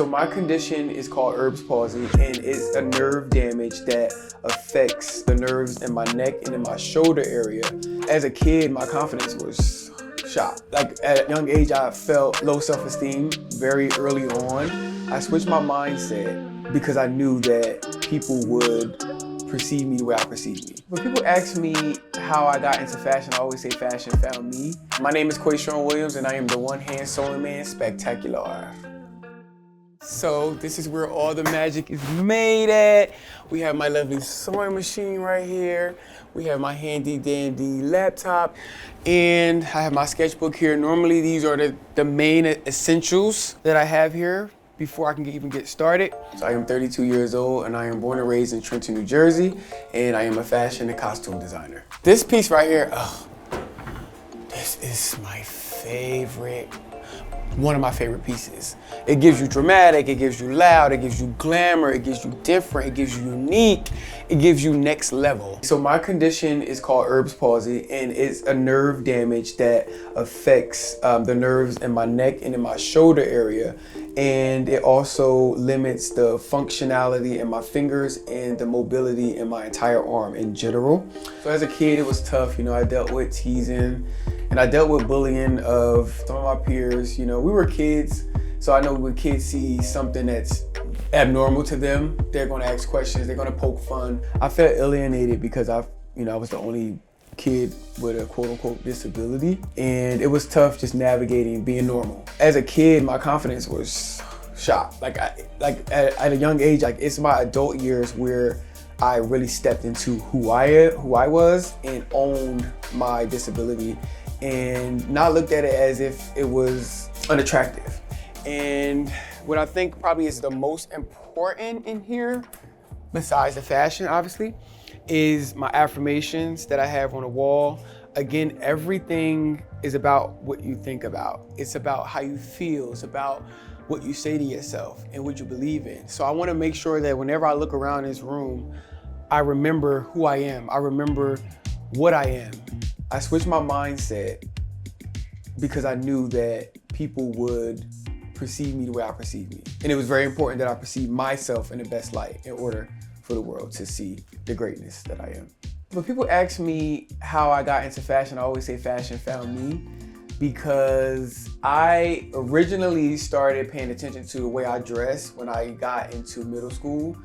So my condition is called Erb's palsey, and it's a nerve damage that affects the nerves in my neck and in my shoulder area. As a kid, my confidence was shot. Like at a young age, I felt low self-esteem very early on. I switched my mindset because I knew that people would perceive me the way I perceive me. When people ask me how I got into fashion, I always say fashion found me. My name is Qaysean, and I am the one-hand sewing man spectacular. So this is where all the magic is made at. We have my lovely sewing machine right here. We have my handy dandy laptop, and I have my sketchbook here. Normally these are the main essentials that I have here before I can even get started. So I am 32 years old, and I am born and raised in Trenton, New Jersey, and I am a fashion and costume designer. This piece right here, this is my favorite. One of my favorite pieces. It gives you dramatic, it gives you loud, it gives you glamour, it gives you different, it gives you unique, it gives you next level. So my condition is called Erb's palsy, and it's a nerve damage that affects the nerves in my neck and in my shoulder area. And it also limits the functionality in my fingers and the mobility in my entire arm in general. So as a kid, it was tough. You know, I dealt with teasing, and I dealt with bullying of some of my peers. You know, we were kids, so I know when kids see something that's abnormal to them, they're gonna ask questions, they're gonna poke fun. I felt alienated because I was the only kid with a quote-unquote disability, and it was tough just navigating being normal. As a kid, my confidence was shot. At a young age, like it's my adult years where I really stepped into who I was and owned my disability, and not looked at it as if it was unattractive. And what I think probably is the most important in here, besides the fashion obviously, is my affirmations that I have on the wall. Again, everything is about what you think about. It's about how you feel. It's about what you say to yourself and what you believe in. So I want to make sure that whenever I look around this room, I remember who I am. I remember what I am. I switched my mindset because I knew that people would perceive me the way I perceive me. And it was very important that I perceive myself in the best light in order for the world to see the greatness that I am. When people ask me how I got into fashion, I always say fashion found me, because I originally started paying attention to the way I dressed when I got into middle school,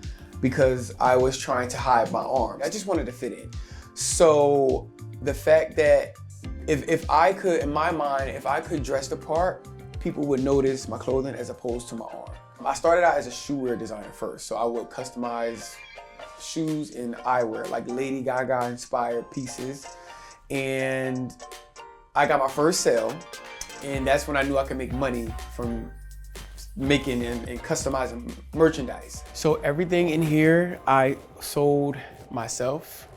because I was trying to hide my arms. I just wanted to fit in. So the fact that if I could, in my mind, if I could dress the part, people would notice my clothing as opposed to my arm. I started out as a shoe wear designer first, so I would customize shoes and eyewear, like Lady Gaga inspired pieces. And I got my first sale, and that's when I knew I could make money from making and customizing merchandise. So everything in here I sold myself.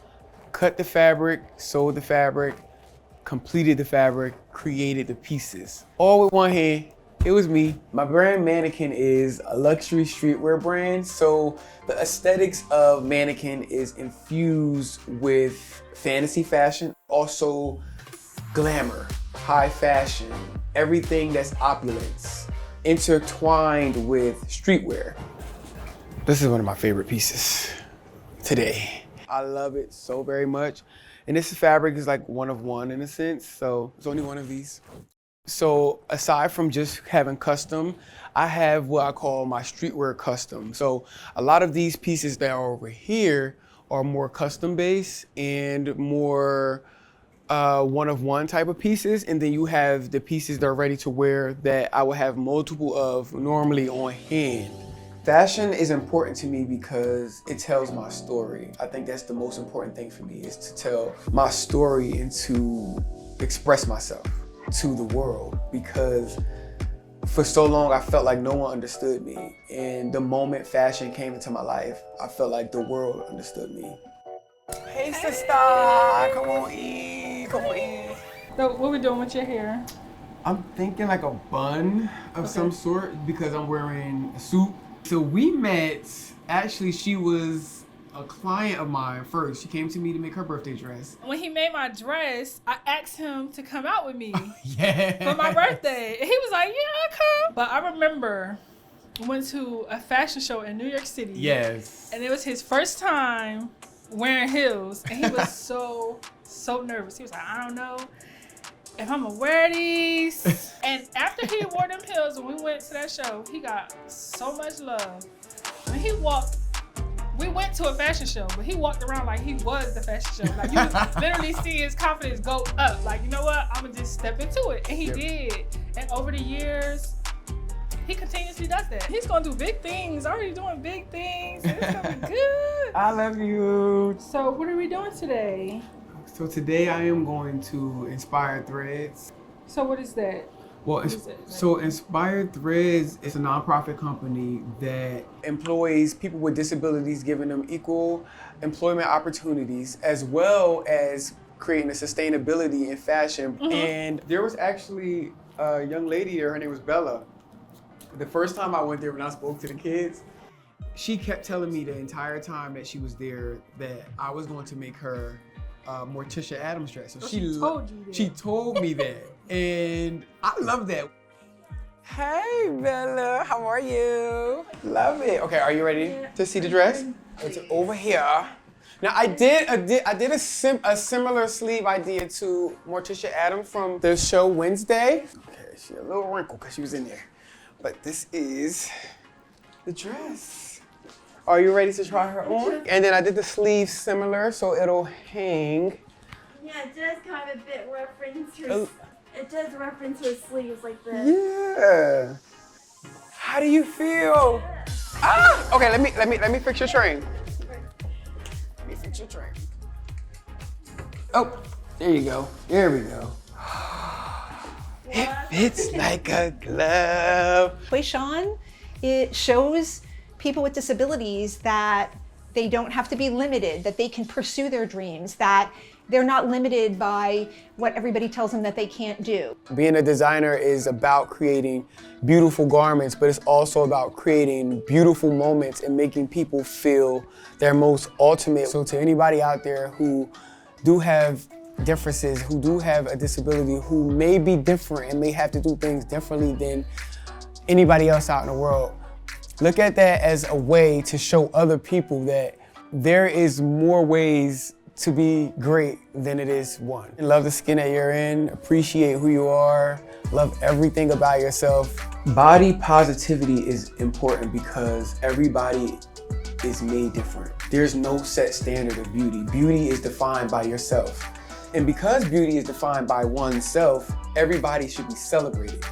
Cut the fabric, sewed the fabric, completed the fabric, created the pieces. All with one hand. It was me. My brand Mannequin is a luxury streetwear brand, so the aesthetics of Mannequin is infused with fantasy fashion, also glamour, high fashion, everything that's opulence, intertwined with streetwear. This is one of my favorite pieces today. I love it so very much. And this fabric is like one of one in a sense, so there's only one of these. So aside from just having custom, I have what I call my streetwear custom. So a lot of these pieces that are over here are more custom based and more one of one type of pieces. And then you have the pieces that are ready to wear that I would have multiple of normally on hand. Fashion is important to me because it tells my story. I think that's the most important thing for me, is to tell my story and to express myself to the world, because for so long I felt like no one understood me, and the moment fashion came into my life, I felt like the world understood me. Hey sister, come on in, come on in. So what we doing with your hair? I'm thinking like a bun of some sort, because I'm wearing a suit. So we met, actually she was a client of mine first. She came to me to make her birthday dress. When he made my dress, I asked him to come out with me Yeah. for my birthday. And he was like, yeah, I'll come. But I remember went to a fashion show in New York City. Yes. And it was his first time wearing heels. And he was so nervous. He was like, I don't know if I'm gonna wear these. And after he wore them heels, when we went to that show, he got so much love. When he walked, we went to a fashion show, but he walked around like he was the fashion show. Like, you literally see his confidence go up. Like, you know what? I'm gonna just step into it. And he did. And over the years, he continuously does that. He's gonna do big things, already doing big things. And it's gonna be good. I love you. So what are we doing today? So today I am going to Inspired Threads. So what is that? Well, so Inspired Threads is a nonprofit company that employs people with disabilities, giving them equal employment opportunities, as well as creating a sustainability in fashion. And there was actually a young lady there, her name was Bella. The first time I went there, when I spoke to the kids, she kept telling me the entire time that she was there that I was going to make her Morticia Adams dress. So she told me that. And I love that. Hey, Bella, how are you? Love it. Okay, are you ready to see the dress? It's over here. Now I did a similar sleeve idea to Morticia Adams from the show Wednesday. Okay, she a little wrinkle because she was in there. But this is the dress. Are you ready to try her on? And then I did the sleeve similar, so it'll hang. Yeah, it does kind of a bit reference her. It does reference her sleeves like this. Yeah. How do you feel? Ah! Okay, let me fix your train. Let me fix your train. Oh, there you go. There we go. It fits like a glove. Qaysean, it shows people with disabilities that they don't have to be limited, that they can pursue their dreams, that they're not limited by what everybody tells them that they can't do. Being a designer is about creating beautiful garments, but it's also about creating beautiful moments and making people feel their most ultimate. So to anybody out there who do have differences, who do have a disability, who may be different and may have to do things differently than anybody else out in the world, look at that as a way to show other people that there is more ways to be great than it is one. Love the skin that you're in, appreciate who you are, love everything about yourself. Body positivity is important because everybody is made different. There's no set standard of beauty. Beauty is defined by yourself. And because beauty is defined by oneself, everybody should be celebrated.